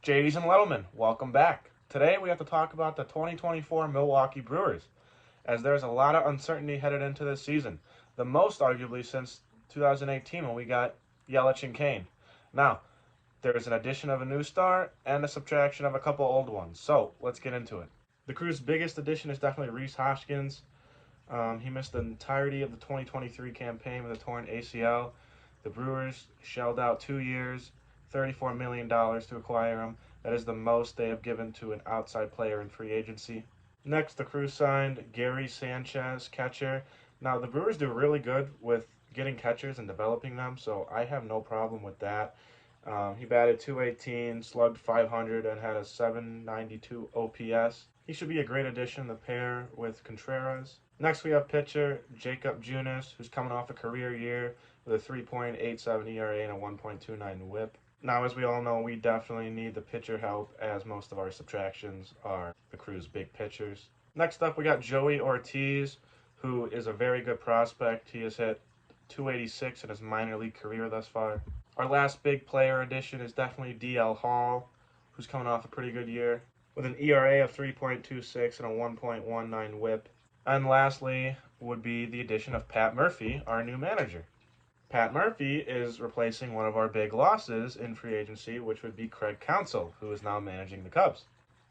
Ladies and gentlemen, welcome back. Today we have to talk about the 2024 Milwaukee Brewers, as there's a lot of uncertainty headed into this season. The most arguably since 2018 when we got Yelich and Kane. Now, there's an addition of a new star and a subtraction of a couple old ones. So, let's get into it. The crew's biggest addition is definitely Hoskins. He missed the entirety of the 2023 campaign with a torn ACL. The Brewers shelled out 2 years, $34 million to acquire him. That is the most they have given to an outside player in free agency. Next, the crew signed Gary Sanchez, catcher. Now, the Brewers do really good with getting catchers and developing them, so I have no problem with that. He batted .218, slugged .500, and had a .792 OPS. He should be a great addition to pair with Contreras. Next, we have pitcher Jacob Junis, who's coming off a career year with a 3.87 ERA and a 1.29 WHIP. Now, as we all know, we definitely need the pitcher help, as most of our subtractions are the crew's big pitchers. Next up, we got Joey Ortiz, who is a very good prospect. He has hit .286 in his minor league career thus far. Our last big player addition is definitely DL Hall, who's coming off a pretty good year with an ERA of 3.26 and a 1.19 WHIP. And lastly would be the addition of Pat Murphy, our new manager. Pat Murphy is replacing one of our big losses in free agency, which would be Craig Counsell, who is now managing the Cubs.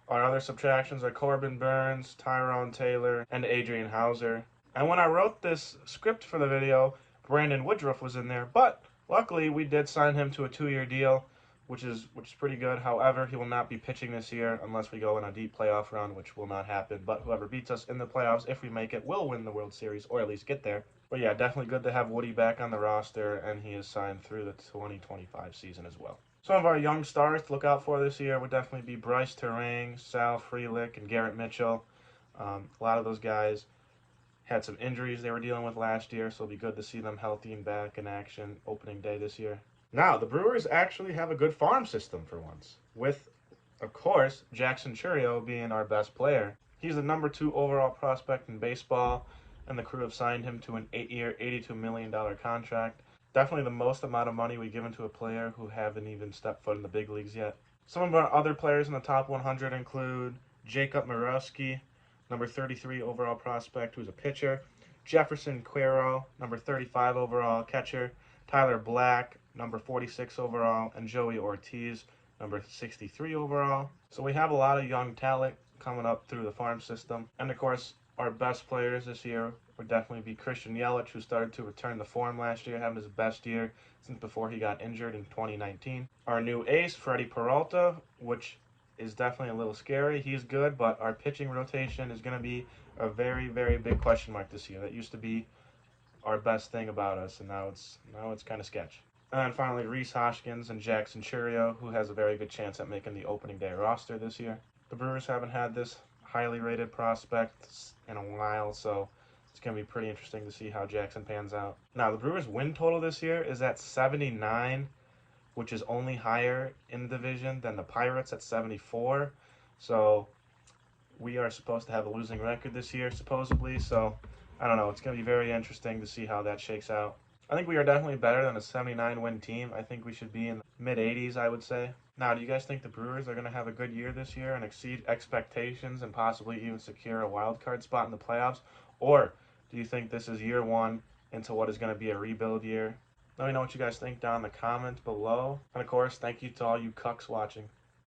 Our other subtractions are Corbin Burns, Tyrone Taylor, and Adrian Hauser. And when I wrote this script for the video, Brandon Woodruff was in there, but luckily we did sign him to a 2-year deal, which is pretty good. However, he will not be pitching this year unless we go in a deep playoff run, which will not happen. But whoever beats us in the playoffs, if we make it, will win the World Series, or at least get there. But yeah, definitely good to have Woody back on the roster, and he is signed through the 2025 season as well. Some of our young stars to look out for this year would definitely be Bryce Terang, Sal Frelick, and Garrett Mitchell. A lot of those guys had some injuries they were dealing with last year, so it'll be good to see them healthy and back in action opening day this year. Now, the Brewers actually have a good farm system for once, with, of course, Jackson Chourio being our best player. He's the number 2 overall prospect in baseball, and the crew have signed him to an 8-year, $82 million contract. Definitely the most amount of money we've given to a player who haven't even stepped foot in the big leagues yet. Some of our other players in the top 100 include Jacob Morowski, number 33 overall prospect, who's a pitcher. Jefferson Quero, number 35 overall catcher. Tyler Black, number 46 overall. And Joey Ortiz, number 63 overall. So we have a lot of young talent coming up through the farm system. And of course, our best players this year would definitely be Christian Yelich, who started to return to form last year, having his best year since before he got injured in 2019. Our new ace, Freddie Peralta, which is definitely a little scary. He's good, but our pitching rotation is going to be a very, very big question mark this year. That used to be our best thing about us, and now it's kind of sketch. And finally, Rhys Hoskins and Jackson Chourio, who has a very good chance at making the opening day roster this year. The Brewers haven't had this highly rated prospect in a while, so it's going to be pretty interesting to see how Jackson pans out. Now, the Brewers' win total this year is at 79, which is only higher in the division than the Pirates at 74. So we are supposed to have a losing record this year, supposedly. So I don't know. It's going to be very interesting to see how that shakes out. I think we are definitely better than a 79-win team. I think we should be in the mid-80s, I would say. Now, do you guys think the Brewers are going to have a good year this year and exceed expectations and possibly even secure a wild card spot in the playoffs? Or do you think this is year one into what is going to be a rebuild year? Let me know what you guys think down in the comments below. And of course, thank you to all you cucks watching.